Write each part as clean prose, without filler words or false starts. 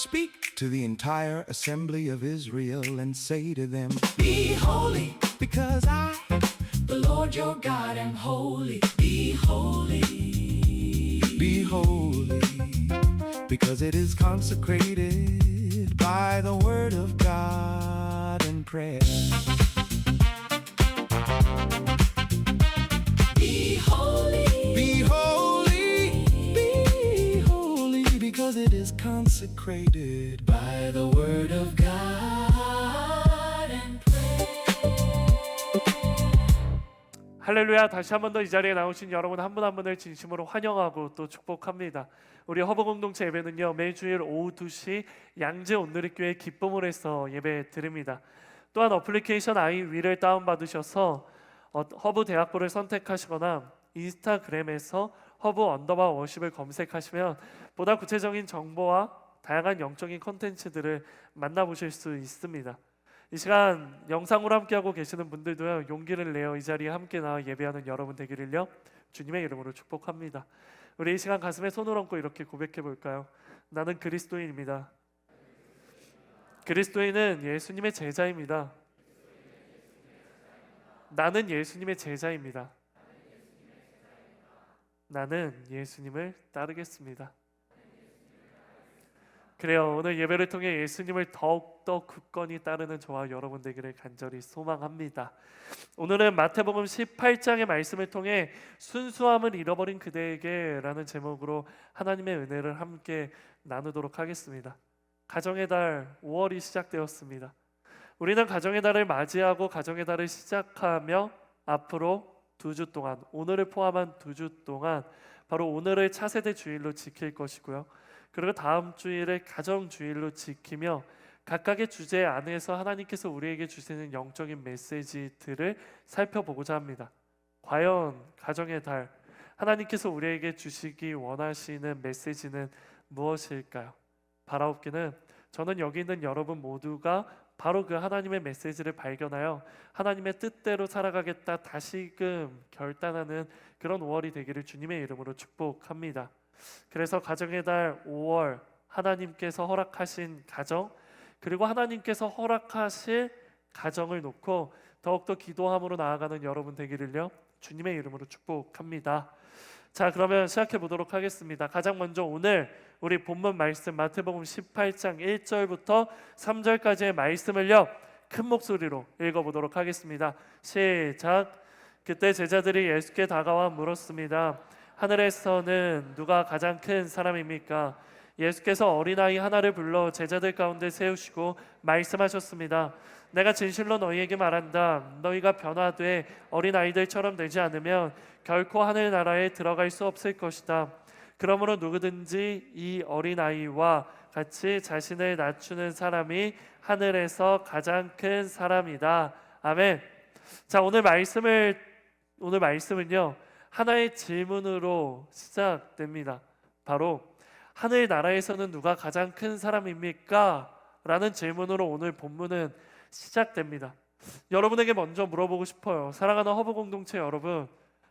Speak to the entire assembly of Israel and say to them, Be holy, because I, the Lord your God, am holy. Be holy. be holy, because it is consecrated by the word of God and prayer. Be holy. Be holy, be holy, because it is consecrated by the word of God and prayer. 할렐루야. 다시 한 번 더 이 자리에 나오신 여러분 한 분 한 분을 진심으로 환영하고 또 축복합니다. 우리 허브 공동체 예배는요, 매주일 오후 2시 양재 온누리교회 기쁨을 해서 예배 드립니다. 또한 어플리케이션 아이위를 다운받으셔서 허브 대학부를 선택하시거나 인스타그램에서 허브 언더바 워십을 검색하시면 보다 구체적인 정보와 다양한 영적인 콘텐츠들을 만나보실 수 있습니다. 이 시간 영상으로 함께하고 계시는 분들도요, 용기를 내어 이 자리에 함께 나와 예배하는 여러분 되기를요 주님의 이름으로 축복합니다. 우리 이 시간 가슴에 손을 얹고 이렇게 고백해 볼까요? 나는 그리스도인입니다. 그리스도인은 예수님의 제자입니다. 나는 예수님의 제자입니다. 나는 예수님을 따르겠습니다. 그래요. 오늘 예배를 통해 예수님을 더욱더 굳건히 따르는 저와 여러분 되기를 간절히 소망합니다. 오늘은 마태복음 18장의 말씀을 통해 순수함을 잃어버린 그대에게 라는 제목으로 하나님의 은혜를 함께 나누도록 하겠습니다. 가정의 달 5월이 시작되었습니다. 우리는 가정의 달을 맞이하고 가정의 달을 시작하며 앞으로 2주 동안, 오늘을 포함한 2주 동안 바로 오늘을 차세대 주일로 지킬 것이고요, 그리고 다음 주일을 가정 주일로 지키며 각각의 주제 안에서 하나님께서 우리에게 주시는 영적인 메시지들을 살펴보고자 합니다. 과연 가정의 달, 하나님께서 우리에게 주시기 원하시는 메시지는 무엇일까요? 바라옵기는 저는 여기 있는 여러분 모두가 바로 그 하나님의 메시지를 발견하여 하나님의 뜻대로 살아가겠다 다시금 결단하는 그런 5월이 되기를 주님의 이름으로 축복합니다. 그래서 가정의 달 5월, 하나님께서 허락하신 가정, 그리고 하나님께서 허락하실 가정을 놓고 더욱더 기도함으로 나아가는 여러분 되기를요 주님의 이름으로 축복합니다. 자, 그러면 시작해 보도록 하겠습니다. 가장 먼저 오늘 우리 본문 말씀 마태복음 18장 1절부터 3절까지의 말씀을요 큰 목소리로 읽어보도록 하겠습니다. 시작. 그때 제자들이 예수께 다가와 물었습니다. 하늘에서는 누가 가장 큰 사람입니까? 예수께서 어린아이 하나를 불러 제자들 가운데 세우시고 말씀하셨습니다. 내가 진실로 너희에게 말한다. 너희가 변화돼 어린아이들처럼 되지 않으면 결코 하늘나라에 들어갈 수 없을 것이다. 그러므로 누구든지 이 어린아이와 같이 자신을 낮추는 사람이 하늘에서 가장 큰 사람이다. 아멘. 자, 오늘 말씀은요 하나의 질문으로 시작됩니다. 바로 하늘나라에서는 누가 가장 큰 사람입니까? 라는 질문으로 오늘 본문은 시작됩니다. 여러분에게 먼저 물어보고 싶어요. 사랑하는 허브 공동체 여러분,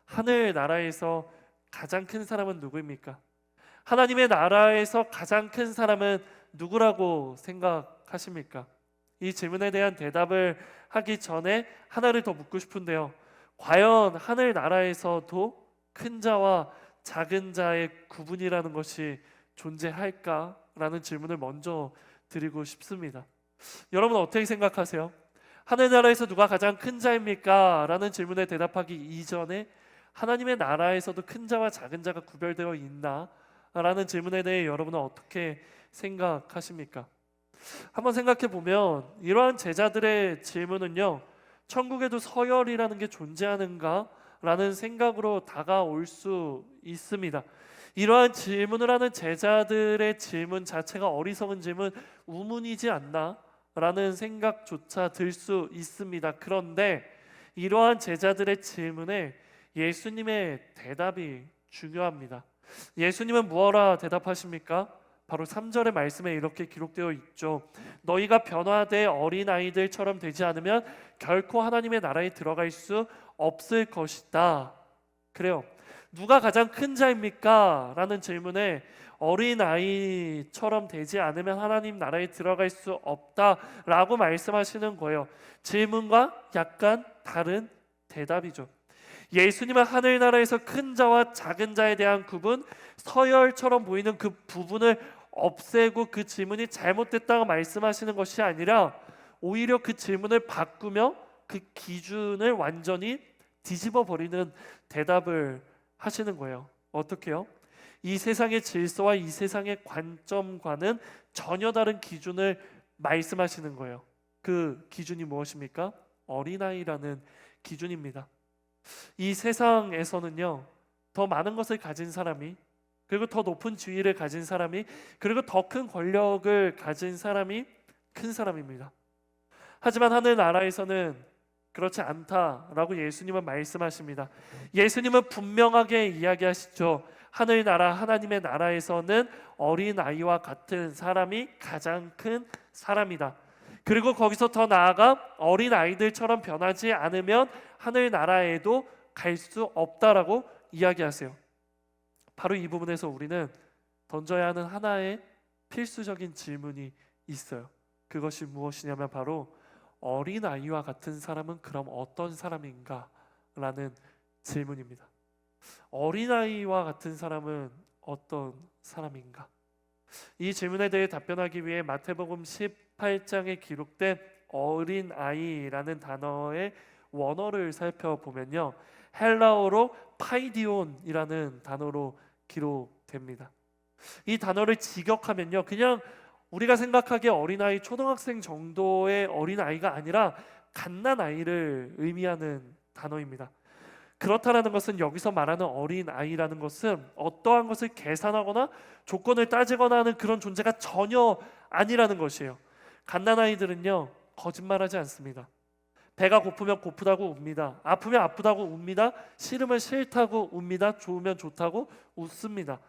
하늘나라에서 가장 큰 사람은 누구입니까? 하나님의 나라에서 가장 큰 사람은 누구라고 생각하십니까? 이 질문에 대한 대답을 하기 전에 하나를 더 묻고 싶은데요. 과연 하늘나라에서도 큰 자와 작은 자의 구분이라는 것이 존재할까라는 질문을 먼저 드리고 싶습니다. 여러분 어떻게 생각하세요? 하늘나라에서 누가 가장 큰 자입니까? 라는 질문에 대답하기 이전에 하나님의 나라에서도 큰 자와 작은 자가 구별되어 있나? 라는 질문에 대해 여러분은 어떻게 생각하십니까? 한번 생각해 보면 이러한 제자들의 질문은요, 천국에도 서열이라는 게 존재하는가? 라는 생각으로 다가올 수 있습니다. 이러한 질문을 하는 제자들의 질문 자체가 어리석은 질문, 우문이지 않나? 라는 생각조차 들 수 있습니다. 그런데 이러한 제자들의 질문에 예수님의 대답이 중요합니다. 예수님은 무엇라 대답하십니까? 바로 3절의 말씀에 이렇게 기록되어 있죠. 너희가 변화돼 어린아이들처럼 되지 않으면 결코 하나님의 나라에 들어갈 수 없을 것이다. 그래요. 누가 가장 큰 자입니까? 라는 질문에 어린아이처럼 되지 않으면 하나님 나라에 들어갈 수 없다라고 말씀하시는 거예요. 질문과 약간 다른 대답이죠. 예수님은 하늘나라에서 큰 자와 작은 자에 대한 구분, 서열처럼 보이는 그 부분을 없애고 그 질문이 잘못됐다고 말씀하시는 것이 아니라 오히려 그 질문을 바꾸며 그 기준을 완전히 뒤집어 버리는 대답을 하시는 거예요. 어떻게요? 이 세상의 질서와 이 세상의 관점과는 전혀 다른 기준을 말씀하시는 거예요. 그 기준이 무엇입니까? 어린아이라는 기준입니다. 이 세상에서는요, 더 많은 것을 가진 사람이, 그리고 더 높은 지위를 가진 사람이, 그리고 더 큰 권력을 가진 사람이 큰 사람입니다. 하지만 하늘나라에서는 그렇지 않다라고 예수님은 말씀하십니다. 예수님은 분명하게 이야기하시죠. 하늘나라, 하나님의 나라에서는 어린아이와 같은 사람이 가장 큰 사람이다. 그리고 거기서 더 나아가 어린아이들처럼 변하지 않으면 하늘나라에도 갈 수 없다라고 이야기하세요. 바로 이 부분에서 우리는 던져야 하는 하나의 필수적인 질문이 있어요. 그것이 무엇이냐면 바로 어린아이와 같은 사람은 그럼 어떤 사람인가? 라는 질문입니다. 어린아이와 같은 사람은 어떤 사람인가? 이 질문에 대해 답변하기 위해 마태복음 18장에 기록된 어린아이라는 단어의 원어를 살펴보면요, 헬라어로 파이디온이라는 단어로 기록됩니다. 이 단어를 직역하면요, 그냥 우리가 생각하기에 어린아이, 초등학생 정도의 어린아이가 아니라 갓난아이를 의미하는 단어입니다. 그렇다라는 것은 여기서 말하는 어린아이라는 것은 어떠한 것을 계산하거나 조건을 따지거나 하는 그런 존재가 전혀 아니라는 것이에요. 갓난아이들은요, 거짓말하지 않습니다. 배가 고프면 고프다고 웁니다. 아프면 아프다고 웁니다. 싫으면 싫다고 웁니다. 좋으면 좋다고 웃습니다.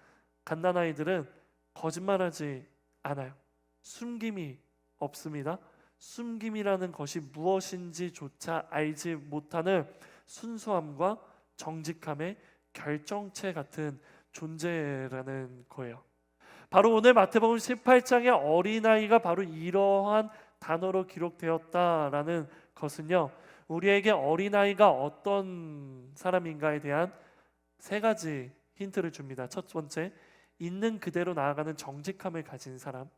갓난아이들은 거짓말하지 않아요. 숨김이 없습니다. 숨김이라는 것이 무엇인지조차 알지 못하는 순수함과 정직함의 결정체 같은 존재라는 거예요. 바로 오늘 마태복음 18장의 어린아이가 바로 이러한 단어로 기록되었다라는 것은요, 우리에게 어린아이가 어떤 사람인가에 대한 세 가지 힌트를 줍니다. 첫 번째, 있는 그대로 나아가는 정직함을 가진 사람.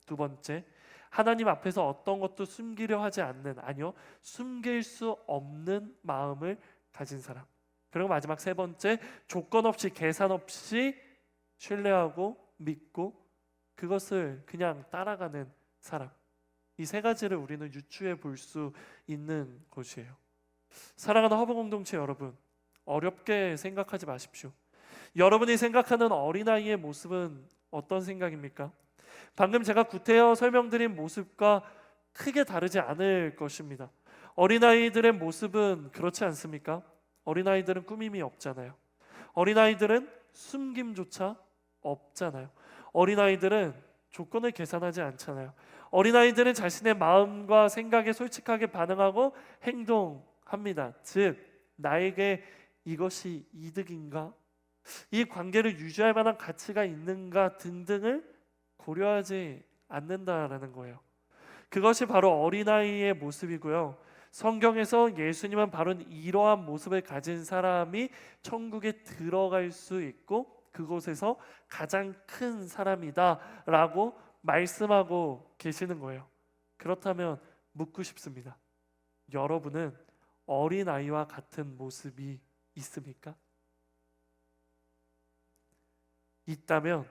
두 번째, 하나님 앞에서 어떤 것도 숨기려 하지 않는, 아니요, 숨길 수 없는 마음을 가진 사람. 그리고 마지막 세 번째, 조건 없이 계산 없이 신뢰하고 믿고 그것을 그냥 따라가는 사람. 이 세 가지를 우리는 유추해 볼 수 있는 것이에요. 사랑하는 허브 공동체 여러분, 어렵게 생각하지 마십시오. 여러분이 생각하는 어린아이의 모습은 어떤 생각입니까? 방금 제가 구태여 설명드린 모습과 크게 다르지 않을 것입니다. 어린아이들의 모습은 그렇지 않습니까? 어린아이들은 꾸밈이 없잖아요. 어린아이들은 숨김조차 없잖아요. 어린아이들은 조건을 계산하지 않잖아요. 어린아이들은 자신의 마음과 생각에 솔직하게 반응하고 행동합니다. 즉, 나에게 이것이 이득인가? 이 관계를 유지할 만한 가치가 있는가 등등을 고려하지 않는다라는 거예요. 그것이 바로 어린아이의 모습이고요. 성경에서 예수님은 바로 이러한 모습을 가진 사람이 천국에 들어갈 수 있고 그곳에서 가장 큰 사람이다라고 말씀하고 계시는 거예요. 그렇다면 묻고 싶습니다. 여러분은 어린아이와 같은 모습이 있습니까? 있다면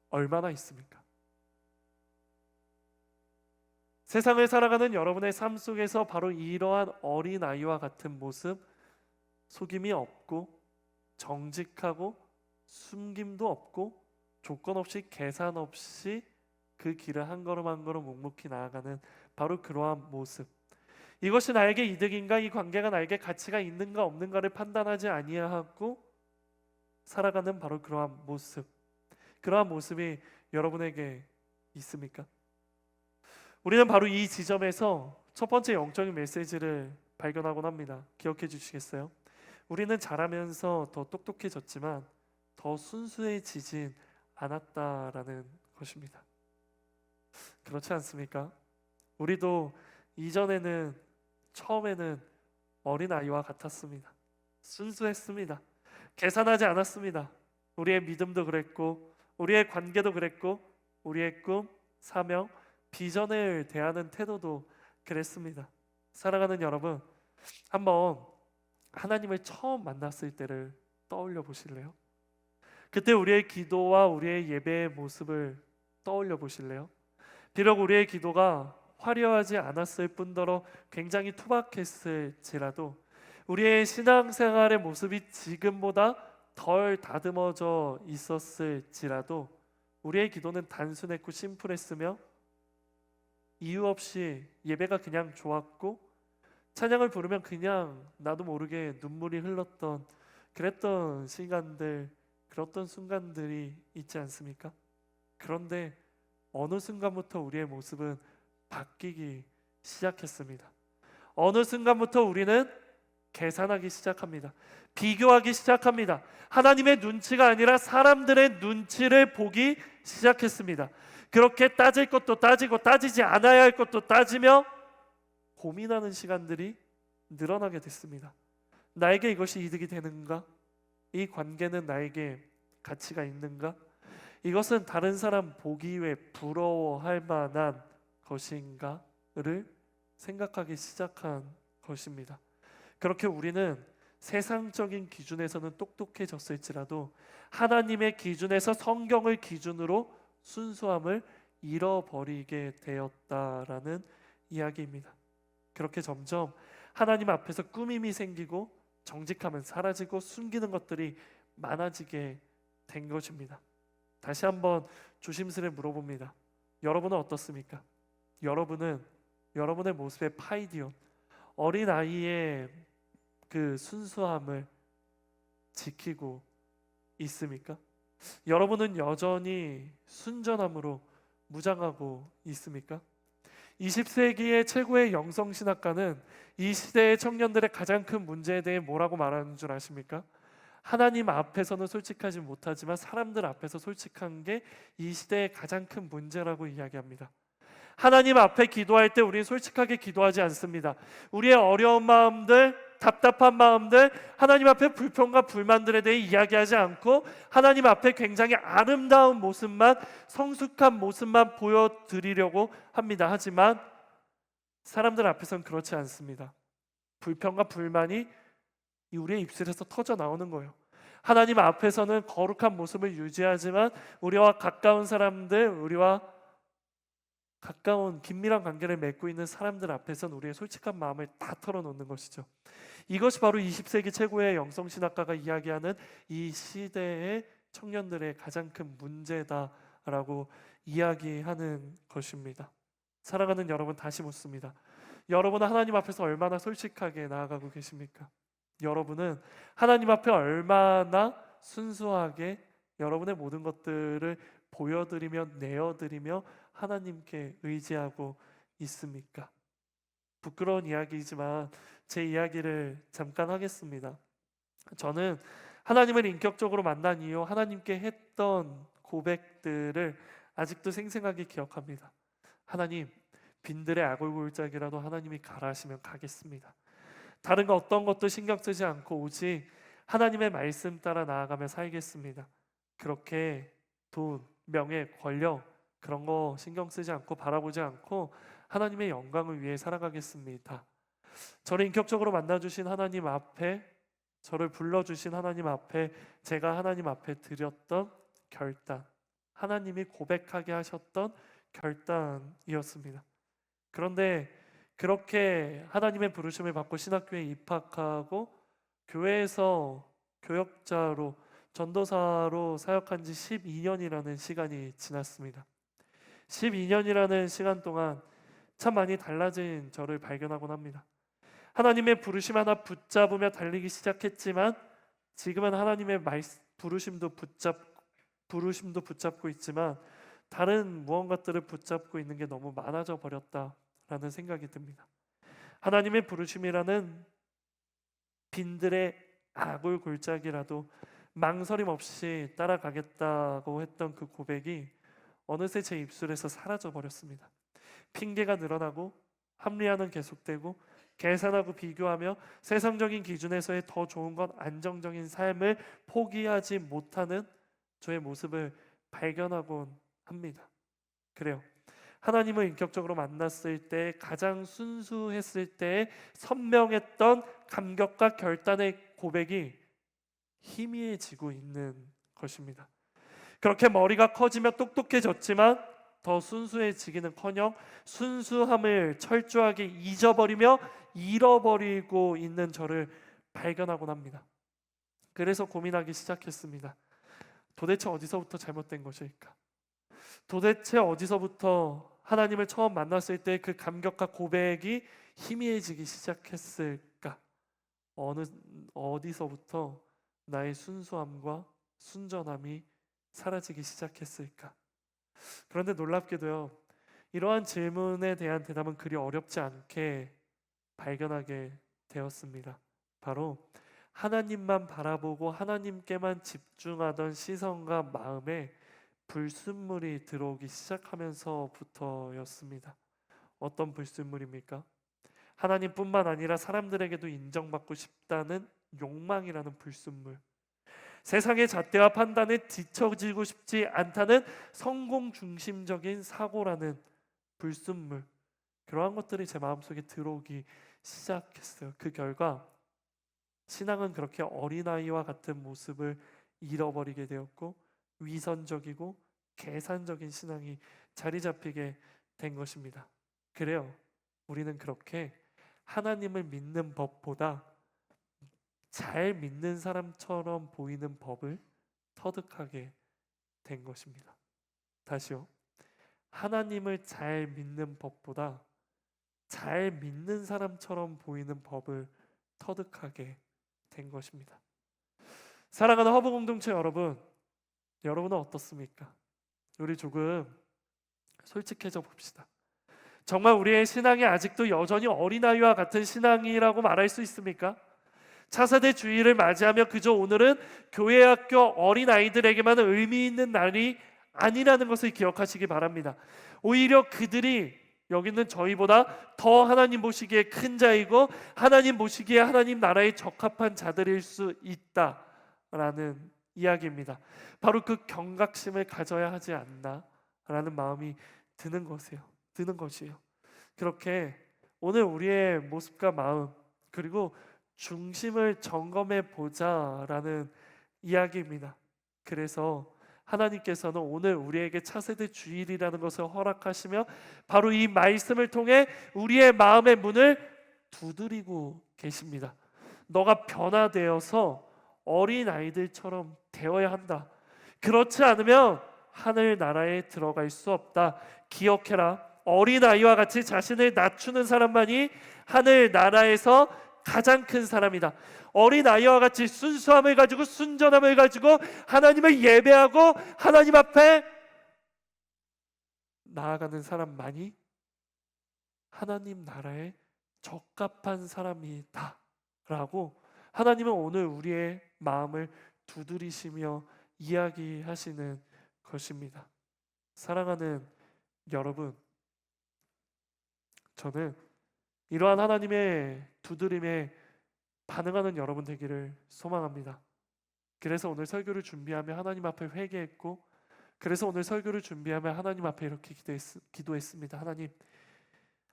얼마나 있습니까? 세상을 살아가는 여러분의 삶 속에서 바로 이러한 어린아이와 같은 모습, 속임이 없고 정직하고 숨김도 없고 조건 없이 계산 없이 그 길을 한 걸음 한 걸음 묵묵히 나아가는 바로 그러한 모습, 이것이 나에게 이득인가, 이 관계가 나에게 가치가 있는가 없는가를 판단하지 아니하고 살아가는 바로 그러한 모습, 그러한 모습이 여러분에게 있습니까? 우리는 바로 이 지점에서 첫 번째 영적인 메시지를 발견하곤 합니다. 기억해 주시겠어요? 우리는 자라면서 더 똑똑해졌지만 더 순수해지진 않았다라는 것입니다. 그렇지 않습니까? 우리도 이전에는 처음에는 어린아이와 같았습니다. 순수했습니다. 계산하지 않았습니다. 우리의 믿음도 그랬고 우리의 관계도 그랬고 우리의 꿈, 사명, 비전을 대하는 태도도 그랬습니다. 사랑하는 여러분, 한번 하나님을 처음 만났을 때를 떠올려 보실래요? 그때 우리의 기도와 우리의 예배의 모습을 떠올려 보실래요? 비록 우리의 기도가 화려하지 않았을 뿐더러 굉장히 투박했을지라도 우리의 신앙생활의 모습이 지금보다 덜 다듬어져 있었을지라도 우리의 기도는 단순했고 심플했으며 이유 없이 예배가 그냥 좋았고 찬양을 부르면 그냥 나도 모르게 눈물이 흘렀던 그랬던 시간들, 그랬던 순간들이 있지 않습니까? 그런데 어느 순간부터 우리의 모습은 바뀌기 시작했습니다. 어느 순간부터 우리는 계산하기 시작합니다. 비교하기 시작합니다. 하나님의 눈치가 아니라 사람들의 눈치를 보기 시작했습니다. 그렇게 따질 것도 따지고 따지지 않아야 할 것도 따지며 고민하는 시간들이 늘어나게 됐습니다. 나에게 이것이 이득이 되는가? 이 관계는 나에게 가치가 있는가? 이것은 다른 사람 보기에 부러워할 만한 것인가를 생각하기 시작한 것입니다. 그렇게 우리는 세상적인 기준에서는 똑똑해졌을지라도 하나님의 기준에서 성경을 기준으로 순수함을 잃어버리게 되었다라는 이야기입니다. 그렇게 점점 하나님 앞에서 꾸밈이 생기고 정직함은 사라지고 숨기는 것들이 많아지게 된 것입니다. 다시 한번 조심스레 물어봅니다. 여러분은 어떻습니까? 여러분은 여러분의 모습의 파이디온, 어린아이의 그 순수함을 지키고 있습니까? 여러분은 여전히 순전함으로 무장하고 있습니까? 20세기의 최고의 영성신학가는 이 시대의 청년들의 가장 큰 문제에 대해 뭐라고 말하는 줄 아십니까? 하나님 앞에서는 솔직하지 못하지만 사람들 앞에서 솔직한 게 이 시대의 가장 큰 문제라고 이야기합니다. 하나님 앞에 기도할 때 우리는 솔직하게 기도하지 않습니다. 우리의 어려운 마음들, 답답한 마음들, 하나님 앞에 불평과 불만들에 대해 이야기하지 않고 하나님 앞에 굉장히 아름다운 모습만, 성숙한 모습만 보여드리려고 합니다. 하지만 사람들 앞에서는 그렇지 않습니다. 불평과 불만이 우리의 입술에서 터져 나오는 거예요. 하나님 앞에서는 거룩한 모습을 유지하지만 우리와 가까운 사람들, 우리와 가까운 긴밀한 관계를 맺고 있는 사람들 앞에서는 우리의 솔직한 마음을 다 털어놓는 것이죠. 이것이 바로 20세기 최고의 영성신학가가 이야기하는 이 시대의 청년들의 가장 큰 문제다라고 이야기하는 것입니다. 사랑하는 여러분, 다시 묻습니다. 여러분은 하나님 앞에서 얼마나 솔직하게 나아가고 계십니까? 여러분은 하나님 앞에 얼마나 순수하게 여러분의 모든 것들을 보여드리며 내어드리며 하나님께 의지하고 있습니까? 부끄러운 이야기이지만 제 이야기를 잠깐 하겠습니다. 저는 하나님을 인격적으로 만난 이후 하나님께 했던 고백들을 아직도 생생하게 기억합니다. 하나님, 빈들의 아골골짜기라도 하나님이 가라 하시면 가겠습니다. 다른 거 어떤 것도 신경 쓰지 않고 오직 하나님의 말씀 따라 나아가며 살겠습니다. 그렇게 돈, 명예, 권력 그런 거 신경 쓰지 않고 바라보지 않고 하나님의 영광을 위해 살아가겠습니다. 저를 인격적으로 만나주신 하나님 앞에, 저를 불러주신 하나님 앞에 제가 하나님 앞에 드렸던 결단, 하나님이 고백하게 하셨던 결단이었습니다. 그런데 그렇게 하나님의 부르심을 받고 신학교에 입학하고 교회에서 교역자로 전도사로 사역한 지 12년이라는 시간이 지났습니다. 12년이라는 시간 동안 참 많이 달라진 저를 발견하곤 합니다. 하나님의 부르심 하나 붙잡으며 달리기 시작했지만 지금은 하나님의 부르심도 붙잡고 있지만 다른 무언가들을 붙잡고 있는 게 너무 많아져 버렸다라는 생각이 듭니다. 하나님의 부르심이라는 빈들의 아굴 골짜기라도 망설임 없이 따라가겠다고 했던 그 고백이 어느새 제 입술에서 사라져 버렸습니다. 핑계가 늘어나고 합리화는 계속되고 계산하고 비교하며 세상적인 기준에서의 더 좋은 건 안정적인 삶을 포기하지 못하는 저의 모습을 발견하곤 합니다. 그래요. 하나님을 인격적으로 만났을 때 가장 순수했을 때 선명했던 감격과 결단의 고백이 희미해지고 있는 것입니다. 그렇게 머리가 커지며 똑똑해졌지만 더 순수해지기는커녕 순수함을 철저하게 잊어버리며 잃어버리고 있는 저를 발견하곤 합니다. 그래서 고민하기 시작했습니다. 도대체 어디서부터 잘못된 것일까? 도대체 어디서부터 하나님을 처음 만났을 때 그 감격과 고백이 희미해지기 시작했을까? 어디서부터 나의 순수함과 순전함이 사라지기 시작했을까? 그런데 놀랍게도요, 이러한 질문에 대한 대답은 그리 어렵지 않게 발견하게 되었습니다. 바로 하나님만 바라보고 하나님께만 집중하던 시선과 마음에 불순물이 들어오기 시작하면서부터였습니다. 어떤 불순물입니까? 하나님뿐만 아니라 사람들에게도 인정받고 싶다는 욕망이라는 불순물, 세상의 잣대와 판단에 뒤처지고 싶지 않다는 성공 중심적인 사고라는 불순물, 그러한 것들이 제 마음속에 들어오기 시작했어요. 그 결과 신앙은 그렇게 어린아이와 같은 모습을 잃어버리게 되었고 위선적이고 계산적인 신앙이 자리 잡히게 된 것입니다. 그래요. 우리는 그렇게 하나님을 믿는 법보다 잘 믿는 사람처럼 보이는 법을 터득하게 된 것입니다. 다시요. 하나님을 잘 믿는 법보다 잘 믿는 사람처럼 보이는 법을 터득하게 된 것입니다. 사랑하는 허브 공동체 여러분, 여러분은 어떻습니까? 우리 조금 솔직해져 봅시다. 정말 우리의 신앙이 아직도 여전히 어린아이와 같은 신앙이라고 말할 수 있습니까? 차세대 주일을 맞이하며 그저 오늘은 교회 학교 어린아이들에게만 의미 있는 날이 아니라는 것을 기억하시기 바랍니다. 오히려 그들이 여기 있는 저희보다 더 하나님 보시기에 큰 자이고 하나님 보시기에 하나님 나라에 적합한 자들일 수 있다라는 이야기입니다. 바로 그 경각심을 가져야 하지 않나라는 마음이 드는 것이에요. 그렇게 오늘 우리의 모습과 마음 그리고 중심을 점검해 보자라는 이야기입니다. 그래서 하나님께서는 오늘 우리에게 차세대 주일이라는 것을 허락하시며 바로 이 말씀을 통해 우리의 마음의 문을 두드리고 계십니다. 너가 변화되어서 어린아이들처럼 되어야 한다. 그렇지 않으면 하늘 나라에 들어갈 수 없다. 기억해라. 어린아이와 같이 자신을 낮추는 사람만이 하늘 나라에서 가장 큰 사람이다. 어린아이와 같이 순수함을 가지고 순전함을 가지고 하나님을 예배하고 하나님 앞에 나아가는 사람만이 하나님 나라에 적합한 사람이다 라고 하나님은 오늘 우리의 마음을 두드리시며 이야기하시는 것입니다. 사랑하는 여러분, 저는 이러한 하나님의 두드림에 반응하는 여러분 되기를 소망합니다. 그래서 오늘 설교를 준비하며 하나님 앞에 회개했고, 그래서 오늘 설교를 준비하며 하나님 앞에 이렇게 기도했습니다.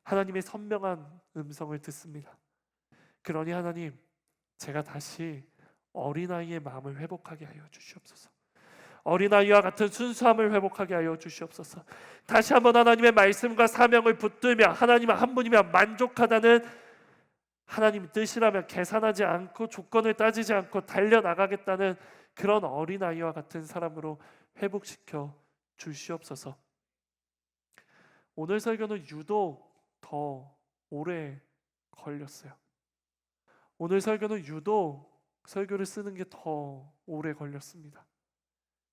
하나님의 선명한 음성을 듣습니다. 그러니 하나님, 제가 다시 어린아이의 마음을 회복하게 하여 주시옵소서. 어린아이와 같은 순수함을 회복하게 하여 주시옵소서. 다시 한번 하나님의 말씀과 사명을 붙들며 하나님 한 분이면 만족하다는 하나님의 뜻이라면 계산하지 않고 조건을 따지지 않고 달려나가겠다는 그런 어린아이와 같은 사람으로 회복시켜 주시옵소서. 오늘 설교는 유독 더 오래 걸렸어요. 오늘 설교는 유독 설교를 쓰는 게 더 오래 걸렸습니다.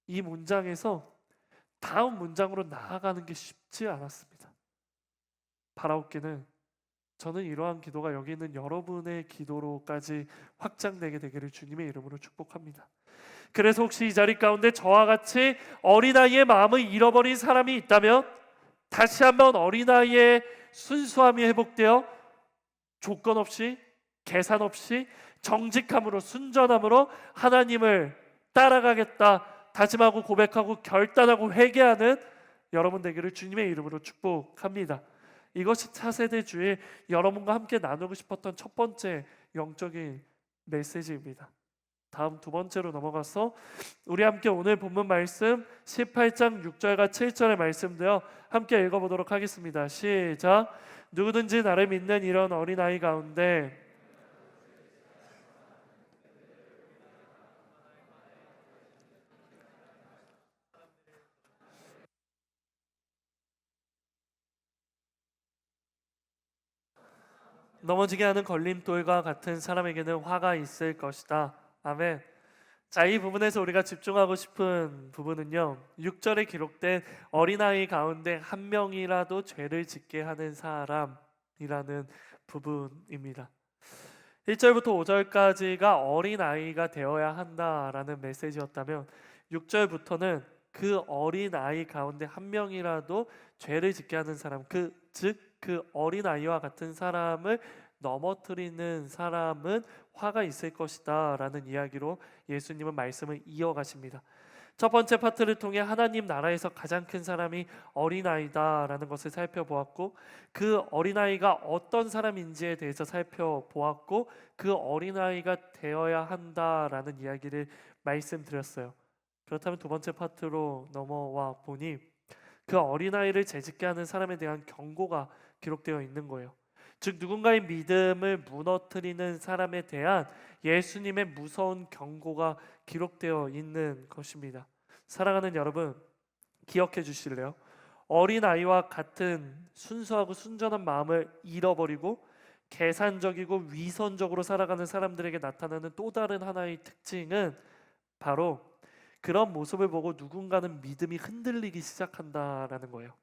이 문장에서 다음 문장으로 나아가는 게 쉽지 않았습니다. 바라옵기는 저는 이러한 기도가 여기 있는 여러분의 기도로까지 확장되게 되기를 주님의 이름으로 축복합니다. 그래서 혹시 이 자리 가운데 저와 같이 어린아이의 마음을 잃어버린 사람이 있다면 다시 한번 어린아이의 순수함이 회복되어 조건 없이, 계산 없이 정직함으로, 순전함으로 하나님을 따라가겠다 다짐하고 고백하고 결단하고 회개하는 여러분 되기를 주님의 이름으로 축복합니다. 이것이 차세대주일 여러분과 함께 나누고 싶었던 첫 번째 영적인 메시지입니다. 다음 두 번째로 넘어가서 우리 함께 오늘 본문 말씀 18장 6절과 7절의 말씀도요 함께 읽어보도록 하겠습니다. 시작. 누구든지 나를 믿는 이런 어린아이 가운데 넘어지게 하는 걸림돌과 같은 사람에게는 화가 있을 것이다. 아멘. 자, 이 부분에서 우리가 집중하고 싶은 부분은요 6절에 기록된 어린아이 가운데 한 명이라도 죄를 짓게 하는 사람이라는 부분입니다. 1절부터 5절까지가 어린아이가 되어야 한다라는 메시지였다면 6절부터는 그 어린아이 가운데 한 명이라도 죄를 짓게 하는 사람, 즉 그 어린아이와 같은 사람을 넘어뜨리는 사람은 화가 있을 것이다 라는 이야기로 예수님은 말씀을 이어가십니다. 첫 번째 파트를 통해 하나님 나라에서 가장 큰 사람이 어린아이다 라는 것을 살펴보았고, 그 어린아이가 어떤 사람인지에 대해서 살펴보았고, 그 어린아이가 되어야 한다라는 이야기를 말씀드렸어요. 그렇다면 두 번째 파트로 넘어와 보니 그 어린아이를 죄짓게 하는 사람에 대한 경고가 기록되어 있는 거예요. 즉 누군가의 믿음을 무너뜨리는 사람에 대한 예수님의 무서운 경고가 기록되어 있는 것입니다. 사랑하는 여러분, 기억해 주실래요? 어린아이와 같은 순수하고 순전한 마음을 잃어버리고 계산적이고 위선적으로 살아가는 사람들에게 나타나는 또 다른 하나의 특징은 바로 그런 모습을 보고 누군가는 믿음이 흔들리기 시작한다라는 거예요.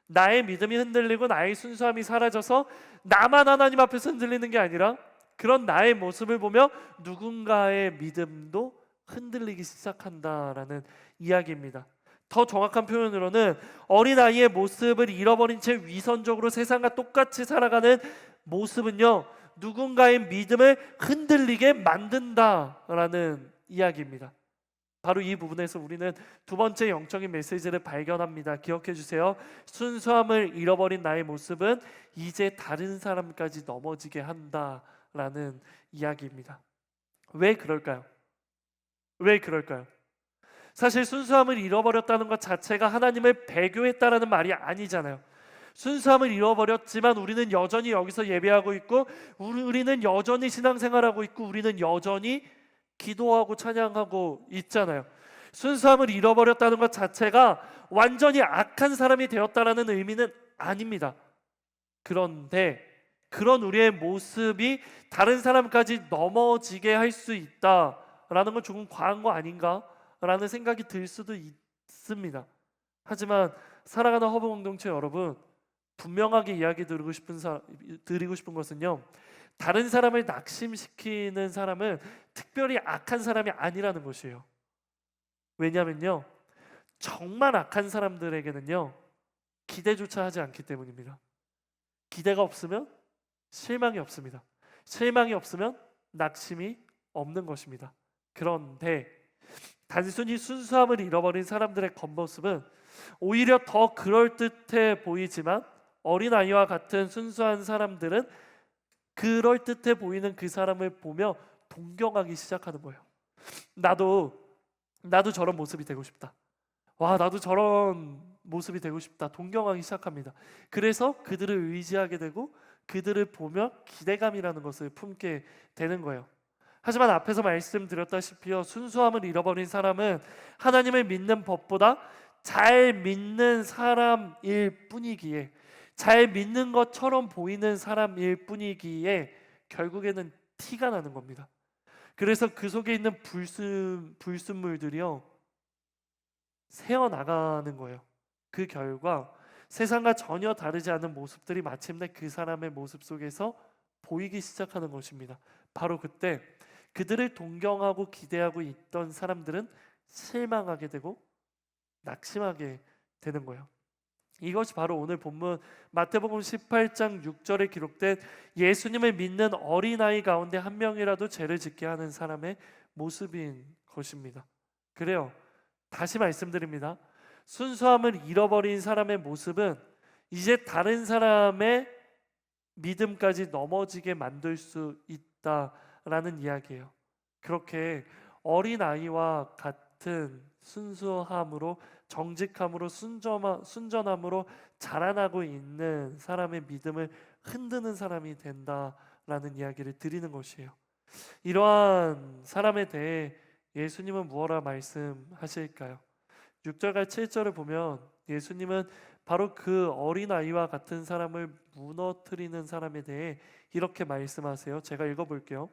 나의 믿음이 흔들리고 나의 순수함이 사라져서 나만 하나님 앞에서 흔들리는 게 아니라 그런 나의 모습을 보며 누군가의 믿음도 흔들리기 시작한다라는 이야기입니다. 더 정확한 표현으로는 어린아이의 모습을 잃어버린 채 위선적으로 세상과 똑같이 살아가는 모습은요 누군가의 믿음을 흔들리게 만든다라는 이야기입니다. 바로 이 부분에서 우리는 두 번째 영적인 메시지를 발견합니다. 기억해 주세요. 순수함을 잃어버린 나의 모습은 이제 다른 사람까지 넘어지게 한다라는 이야기입니다. 왜 그럴까요? 왜 그럴까요? 사실 순수함을 잃어버렸다는 것 자체가 하나님을 배교했다라는 말이 아니잖아요. 순수함을 잃어버렸지만 우리는 여전히 여기서 예배하고 있고, 우리는 여전히 신앙생활하고 있고, 우리는 여전히 기도하고 찬양하고 있잖아요. 순수함을 잃어버렸다는 것 자체가 완전히 악한 사람이 되었다라는 의미는 아닙니다. 그런데 그런 우리의 모습이 다른 사람까지 넘어지게 할 수 있다라는 건 조금 과한 거 아닌가라는 생각이 들 수도 있습니다. 하지만 사랑하는 허브 공동체 여러분, 분명하게 이야기 드리고 싶은 것은요, 다른 사람을 낙심시키는 사람은 특별히 악한 사람이 아니라는 것이에요. 왜냐하면요 정말 악한 사람들에게는요 기대조차 하지 않기 때문입니다. 기대가 없으면 실망이 없습니다. 실망이 없으면 낙심이 없는 것입니다. 그런데 단순히 순수함을 잃어버린 사람들의 겉모습은 오히려 더 그럴듯해 보이지만, 어린아이와 같은 순수한 사람들은 그럴듯해 보이는 그 사람을 보며 동경하기 시작하는 거예요. 나도 저런 모습이 되고 싶다. 와, 나도 저런 모습이 되고 싶다. 동경하기 시작합니다. 그래서 그들을 의지하게 되고 그들을 보며 기대감이라는 것을 품게 되는 거예요. 하지만 앞에서 말씀드렸다시피요, 순수함을 잃어버린 사람은 하나님을 믿는 법보다 잘 믿는 사람일 뿐이기에, 잘 믿는 것처럼 보이는 사람일 뿐이기에 결국에는 티가 나는 겁니다. 그래서 그 속에 있는 불순물들이요 새어나가는 거예요. 그 결과 세상과 전혀 다르지 않은 모습들이 마침내 그 사람의 모습 속에서 보이기 시작하는 것입니다. 바로 그때 그들을 동경하고 기대하고 있던 사람들은 실망하게 되고 낙심하게 되는 거예요. 이것이 바로 오늘 본문 마태복음 18장 6절에 기록된 예수님을 믿는 어린아이 가운데 한 명이라도 죄를 짓게 하는 사람의 모습인 것입니다. 그래요. 다시 말씀드립니다. 순수함을 잃어버린 사람의 모습은 이제 다른 사람의 믿음까지 넘어지게 만들 수 있다라는 이야기예요. 그렇게 어린아이와 같은 순수함으로, 정직함으로, 순전함으로 자라나고 있는 사람의 믿음을 흔드는 사람이 된다라는 이야기를 드리는 것이에요. 이러한 사람에 대해 예수님은 무엇라 말씀하실까요? 6절과 7절을 보면 예수님은 바로 그 어린아이와 같은 사람을 무너뜨리는 사람에 대해 이렇게 말씀하세요. 제가 읽어볼게요.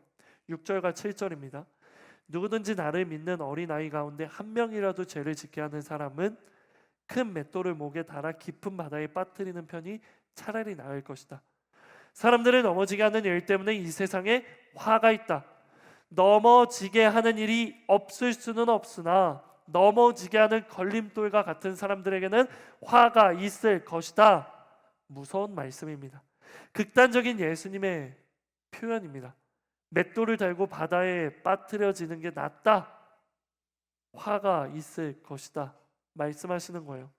6절과 7절입니다. 누구든지 나를 믿는 어린아이 가운데 한 명이라도 죄를 짓게 하는 사람은 큰 맷돌을 목에 달아 깊은 바다에 빠뜨리는 편이 차라리 나을 것이다. 사람들을 넘어지게 하는 일 때문에 이 세상에 화가 있다. 넘어지게 하는 일이 없을 수는 없으나 넘어지게 하는 걸림돌과 같은 사람들에게는 화가 있을 것이다. 무서운 말씀입니다. 극단적인 예수님의 표현입니다. 맷돌을 달고 바다에 빠뜨려지는 게 낫다. 화가 있을 것이다. 말씀하시는 거예요.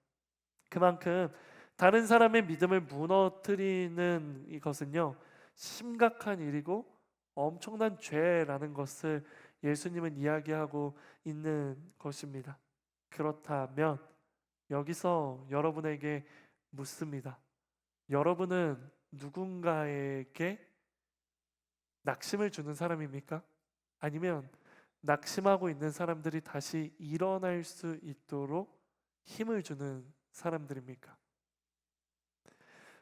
그만큼 다른 사람의 믿음을 무너뜨리는 이것은요, 심각한 일이고 엄청난 죄라는 것을 예수님은 이야기하고 있는 것입니다. 그렇다면 여기서 여러분에게 묻습니다. 여러분은 누군가에게 낙심을 주는 사람입니까? 아니면 낙심하고 있는 사람들이 다시 일어날 수 있도록 힘을 주는 사람들입니까?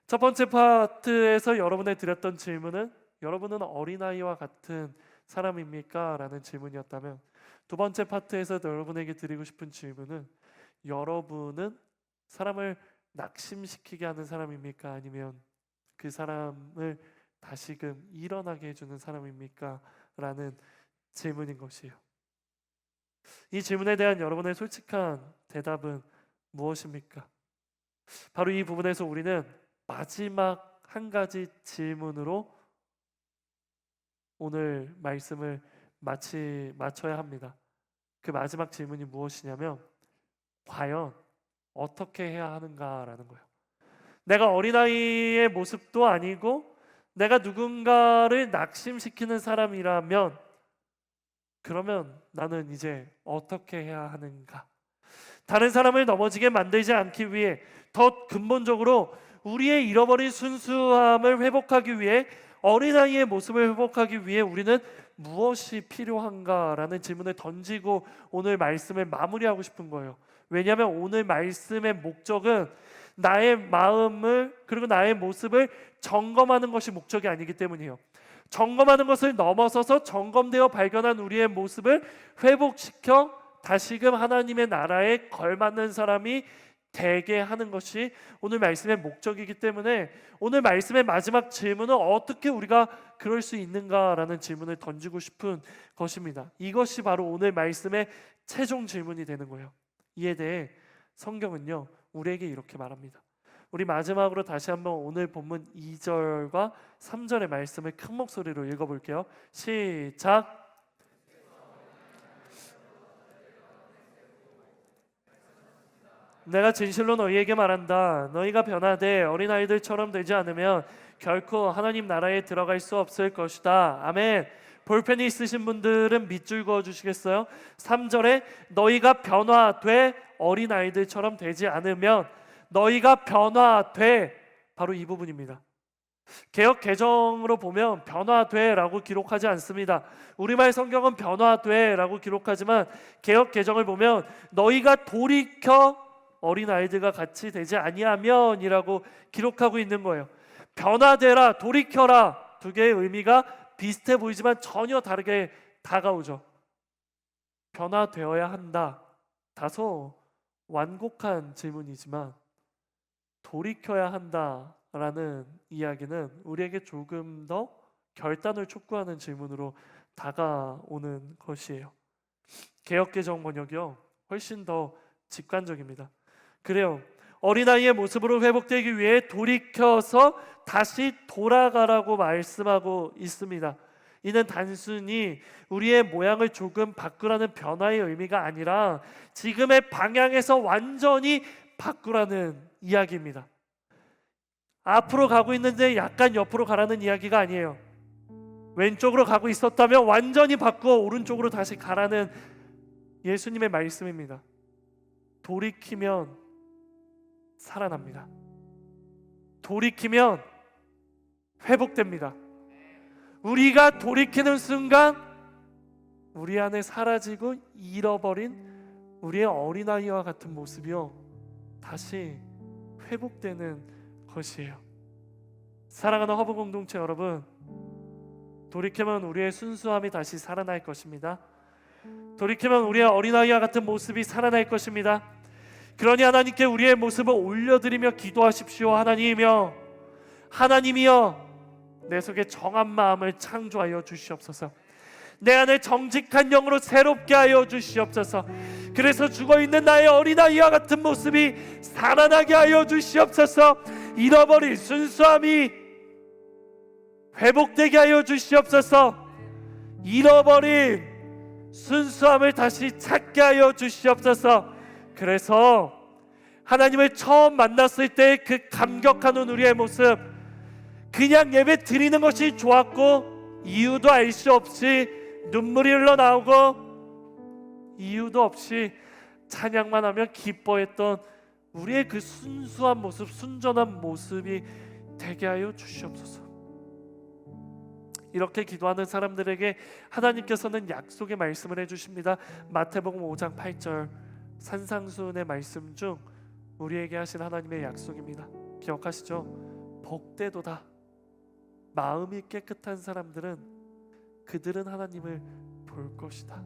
첫 번째 파트에서 여러분에 드렸던 질문은 여러분은 어린아이와 같은 사람입니까? 라는 질문이었다면, 두 번째 파트에서 여러분에게 드리고 싶은 질문은 여러분은 사람을 낙심시키게 하는 사람입니까? 아니면 그 사람을 다시금 일어나게 해주는 사람입니까? 라는 질문인 것이에요. 이 질문에 대한 여러분의 솔직한 대답은 무엇입니까? 바로 이 부분에서 우리는 마지막 한 가지 질문으로 오늘 말씀을 마쳐야 합니다. 그 마지막 질문이 무엇이냐면 과연 어떻게 해야 하는가라는 거예요. 내가 어린아이의 모습도 아니고 내가 누군가를 낙심시키는 사람이라면 그러면 나는 이제 어떻게 해야 하는가? 다른 사람을 넘어지게 만들지 않기 위해 더 근본적으로 우리의 잃어버린 순수함을 회복하기 위해 어린아이의 모습을 회복하기 위해 우리는 무엇이 필요한가라는 질문을 던지고 오늘 말씀을 마무리하고 싶은 거예요. 왜냐하면 오늘 말씀의 목적은 나의 마음을 그리고 나의 모습을 점검하는 것이 목적이 아니기 때문이에요. 점검하는 것을 넘어서서 점검되어 발견한 우리의 모습을 회복시켜 다시금 하나님의 나라에 걸맞는 사람이 되게 하는 것이 오늘 말씀의 목적이기 때문에 오늘 말씀의 마지막 질문은 어떻게 우리가 그럴 수 있는가라는 질문을 던지고 싶은 것입니다. 이것이 바로 오늘 말씀의 최종 질문이 되는 거예요. 이에 대해 성경은요 우리에게 이렇게 말합니다. 우리 마지막으로 다시 한번 오늘 본문 2절과 3절의 말씀을 큰 목소리로 읽어볼게요. 시작. 내가 진실로 너희에게 말한다. 너희가 변화되 어린아이들처럼 되지 않으면 결코 하나님 나라에 들어갈 수 없을 것이다. 아멘. 볼펜이 있으신 분들은 밑줄 그어주시겠어요? 3절에 너희가 변화돼 어린아이들처럼 되지 않으면, 너희가 변화돼, 바로 이 부분입니다. 개역 개정으로 보면 변화돼라고 기록하지 않습니다. 우리말 성경은 변화돼라고 기록하지만 개역 개정을 보면 너희가 돌이켜 어린아이들과 같이 되지 아니하면이라고 기록하고 있는 거예요. 변화되라, 돌이켜라, 두 개의 의미가 비슷해 보이지만 전혀 다르게 다가오죠. 변화되어야 한다, 다소 완곡한 질문이지만 돌이켜야 한다라는 이야기는 우리에게 조금 더 결단을 촉구하는 질문으로 다가오는 것이에요. 개역개정 번역이요, 훨씬 더 직관적입니다. 그래요. 어린아이의 모습으로 회복되기 위해 돌이켜서 다시 돌아가라고 말씀하고 있습니다. 이는 단순히 우리의 모양을 조금 바꾸라는 변화의 의미가 아니라 지금의 방향에서 완전히 바꾸라는 이야기입니다. 앞으로 가고 있는데 약간 옆으로 가라는 이야기가 아니에요. 왼쪽으로 가고 있었다면 완전히 바꾸어 오른쪽으로 다시 가라는 예수님의 말씀입니다. 돌이키면 살아납니다. 돌이키면 회복됩니다. 우리가 돌이키는 순간 우리 안에 사라지고 잃어버린 우리의 어린아이와 같은 모습이요, 다시 회복되는 것이에요. 사랑하는 허브 공동체 여러분, 돌이키면 우리의 순수함이 다시 살아날 것입니다. 돌이키면 우리의 어린아이와 같은 모습이 살아날 것입니다. 그러니 하나님께 우리의 모습을 올려드리며 기도하십시오. 하나님이여 내 속에 정한 마음을 창조하여 주시옵소서. 내 안에 정직한 영으로 새롭게 하여 주시옵소서. 그래서 죽어있는 나의 어린아이와 같은 모습이 살아나게 하여 주시옵소서. 잃어버린 순수함이 회복되게 하여 주시옵소서. 잃어버린 순수함을 다시 찾게 하여 주시옵소서. 그래서 하나님을 처음 만났을 때 그 감격하는 우리의 모습, 그냥 예배 드리는 것이 좋았고 이유도 알 수 없이 눈물이 흘러나오고 이유도 없이 찬양만 하면 기뻐했던 우리의 그 순수한 모습, 순전한 모습이 되게 하여 주시옵소서. 이렇게 기도하는 사람들에게 하나님께서는 약속의 말씀을 해주십니다. 마태복음 5장 8절 산상수훈의 말씀 중 우리에게 하신 하나님의 약속입니다. 기억하시죠? 복되도다. 마음이 깨끗한 사람들은 그들은 하나님을 볼 것이다.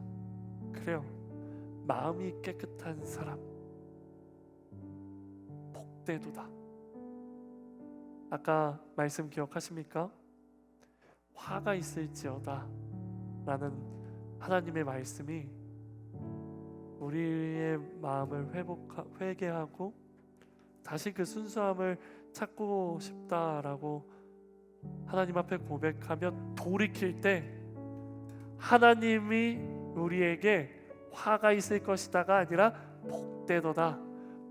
그래요. 마음이 깨끗한 사람 복되도다. 아까 말씀 기억하십니까? 화가 있을지어다 라는 하나님의 말씀이 우리의 마음을 회개하고 다시 그 순수함을 찾고 싶다라고 하나님 앞에 고백하며 돌이킬 때 하나님이 우리에게 화가 있을 것이다가 아니라 복되도다,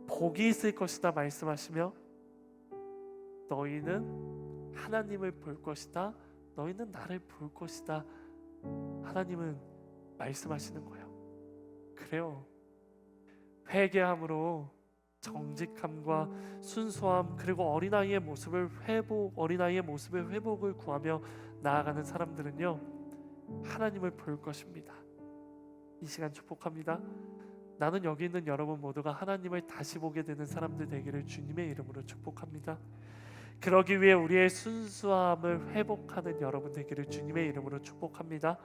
복이 있을 것이다 말씀하시며 너희는 하나님을 볼 것이다, 너희는 나를 볼 것이다 하나님은 말씀하시는 거예요. 그래요. 회개함으로 정직함과 순수함 그리고 어린아이의 모습을 회복을 구하며 나아가는 사람들은요 하나님을 볼 것입니다. 이 시간 축복합니다. 나는 여기 있는 여러분 모두가 하나님을 다시 보게 되는 사람들 되기를 주님의 이름으로 축복합니다. 그러기 위해 우리의 순수함을 회복하는 여러분 되기를 주님의 이름으로 축복합니다.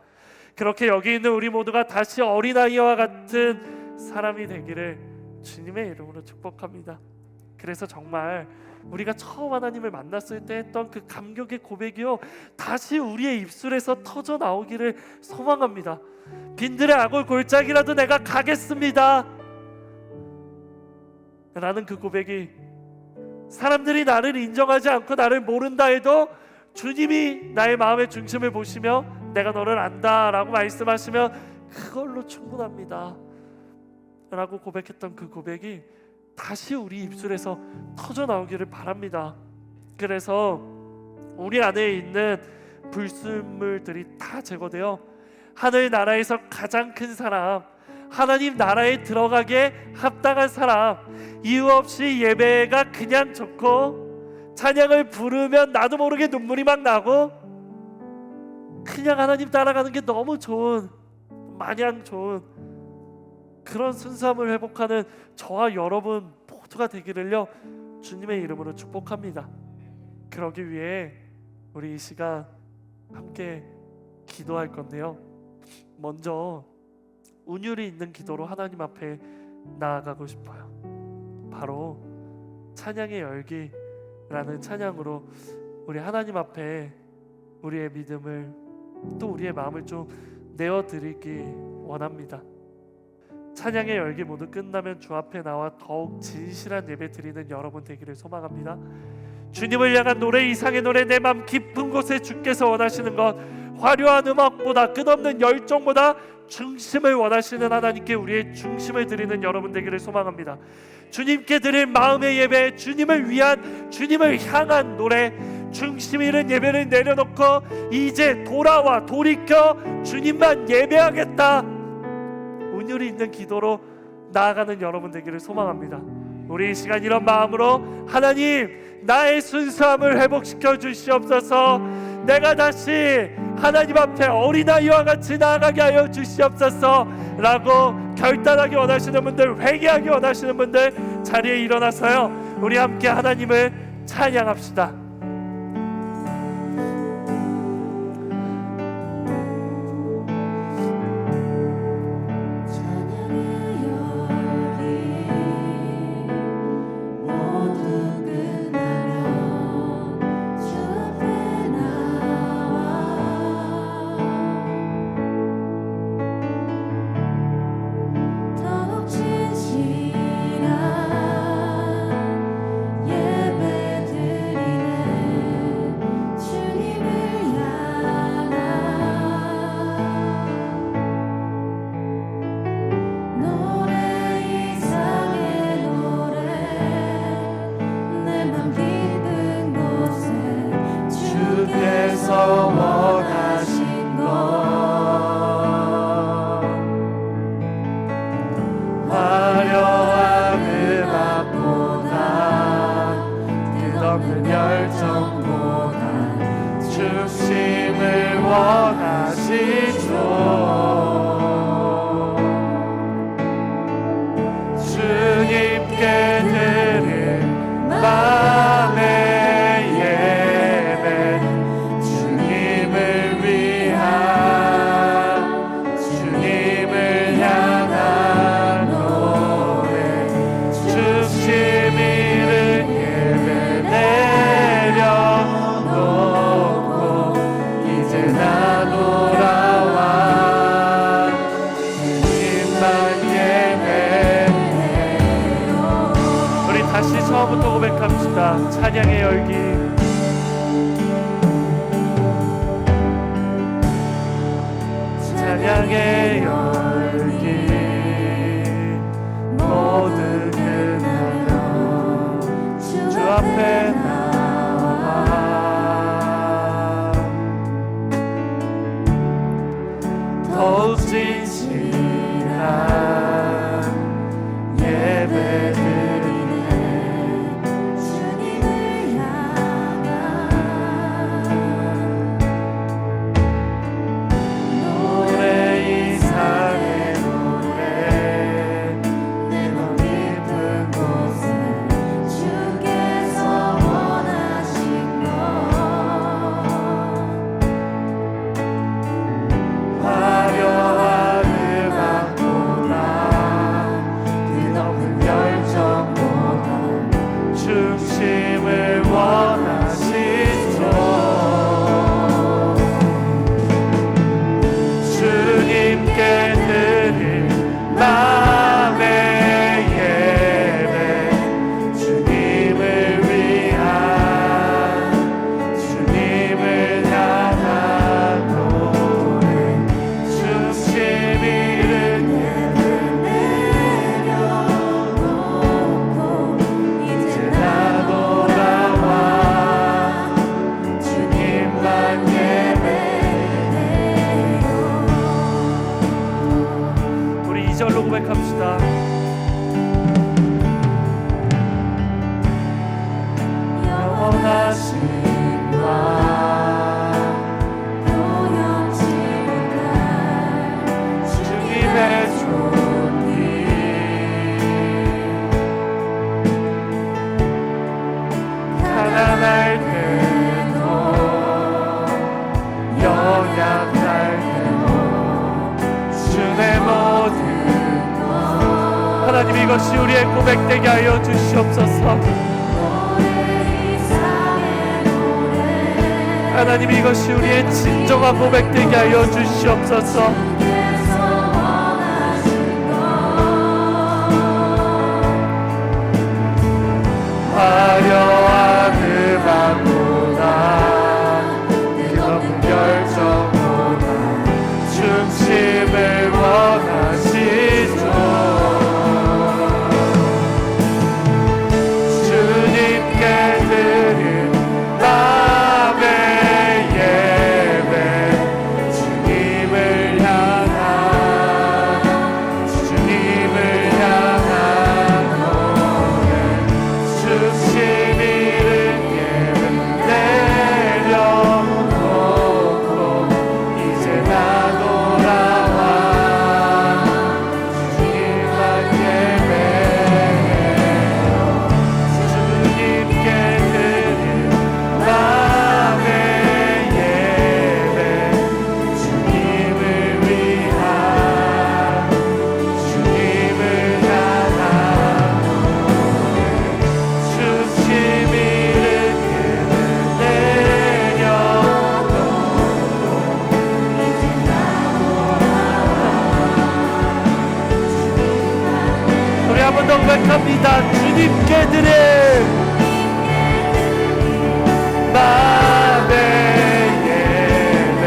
그렇게 여기 있는 우리 모두가 다시 어린아이와 같은 사람이 되기를 주님의 이름으로 축복합니다. 그래서 정말 우리가 처음 하나님을 만났을 때 했던 그 감격의 고백이요 다시 우리의 입술에서 터져 나오기를 소망합니다. 빈들의 아골 골짜기라도 내가 가겠습니다 라는 그 고백이, 사람들이 나를 인정하지 않고 나를 모른다 해도 주님이 나의 마음의 중심을 보시며 내가 너를 안다 라고 말씀하시면 그걸로 충분합니다 라고 고백했던 그 고백이 다시 우리 입술에서 터져 나오기를 바랍니다. 그래서 우리 안에 있는 불순물들이 다 제거되어 하늘나라에서 가장 큰 사람, 하나님 나라에 들어가게 합당한 사람, 이유 없이 예배가 그냥 좋고 찬양을 부르면 나도 모르게 눈물이 막 나고 그냥 하나님 따라가는 게 너무 좋은, 마냥 좋은 그런 순수함을 회복하는 저와 여러분 모두가 되기를요 주님의 이름으로 축복합니다. 그러기 위해 우리 이 시간 함께 기도할 건데요, 먼저 운율이 있는 기도로 하나님 앞에 나아가고 싶어요. 바로 찬양의 열기라는 찬양으로 우리 하나님 앞에 우리의 믿음을 또 우리의 마음을 좀 내어드리기 원합니다. 찬양의 열기 모두 끝나면 주 앞에 나와 더욱 진실한 예배 드리는 여러분 되기를 소망합니다. 주님을 향한 노래 이상의 노래, 내 맘 깊은 곳에 주께서 원하시는 것, 화려한 음악보다 끝없는 열정보다 중심을 원하시는 하나님께 우리의 중심을 드리는 여러분 되기를 소망합니다. 주님께 드릴 마음의 예배, 주님을 위한, 주님을 향한 노래, 중심 있는 예배를 내려놓고 이제 돌이켜 주님만 예배하겠다, 운율이 있는 기도로 나아가는 여러분 되기를 소망합니다. 우리 이 시간 이런 마음으로 하나님, 나의 순수함을 회복시켜 주시옵소서. 내가 다시 하나님 앞에 어린아이와 같이 나아가게 하여 주시옵소서 라고 결단하기 원하시는 분들, 회개하기 원하시는 분들 자리에 일어나서요, 우리 함께 하나님을 찬양합시다. 원하신 것, 화려한 음악보다 끝없는 열정보다 중심을 원하시죠. 주님께 드릴 맘의 처음부터 고백합시다. 찬양의 열기, 찬양의 열기 모두 끝나면 주 앞에 나와 더욱 진실한 예배를 고백합시다. 영원하신 와 보여지 못할 주님의 존귀, 가난할 때도 연약할 때도 주의 모든 하나님, 이것이 우리의 고백되게 하여 주시옵소서. 하나님 이것이 우리의 진정한 고백 되게 하여 주시옵소서. 화려한 음악보다 뜨거운 열정보다 중심을 원하시죠. 주님께 드릴 밤의 예배 주님을 향한 노래 중심 잃은 예배 내려놓고 이제 나 돌아와 주님만 예배해요. 주님께 드릴 밤의 예배 주님을 위한 주님을 향한 중심 잃은 예배 내려놓고 이제 나 우리 한 번 더 고백합니다. 주님께 드릴 밤의 예배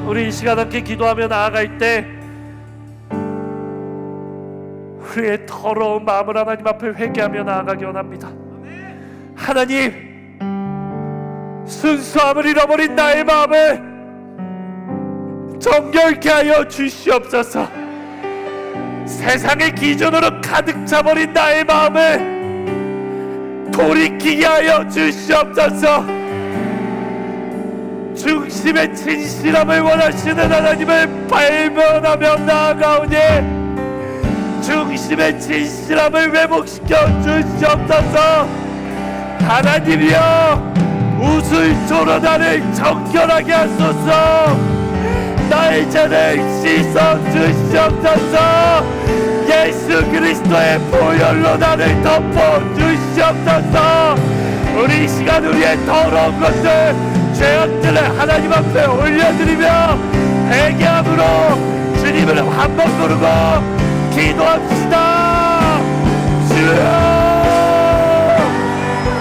우리 이 시간 함께 기도하며 나아갈 때 우리의 더러운 마음을 하나님 앞에 회개하며 나아가기 원합니다. 하나님, 순수함을 잃어버린 나의 마음을 정결케 하여 주시옵소서. 세상의 기준으로 가득 차버린 나의 마음을 돌이키게 하여 주시옵소서. 중심의 진실함을 원하시는 하나님을 발견하며 나아가오니 중심의 진실함을 회복시켜 주시옵소서. 하나님이여, 우술초로 나를 정결하게 하소서. 나의 죄를 씻어 주시옵소서. 예수 그리스도의 보혈로 나를 덮어 주시옵소서. 우리 이 시간 우리의 더러운 것들, 죄악들을 하나님 앞에 올려드리며 회개함으로 주님을 한 번 부르고 기도합시다.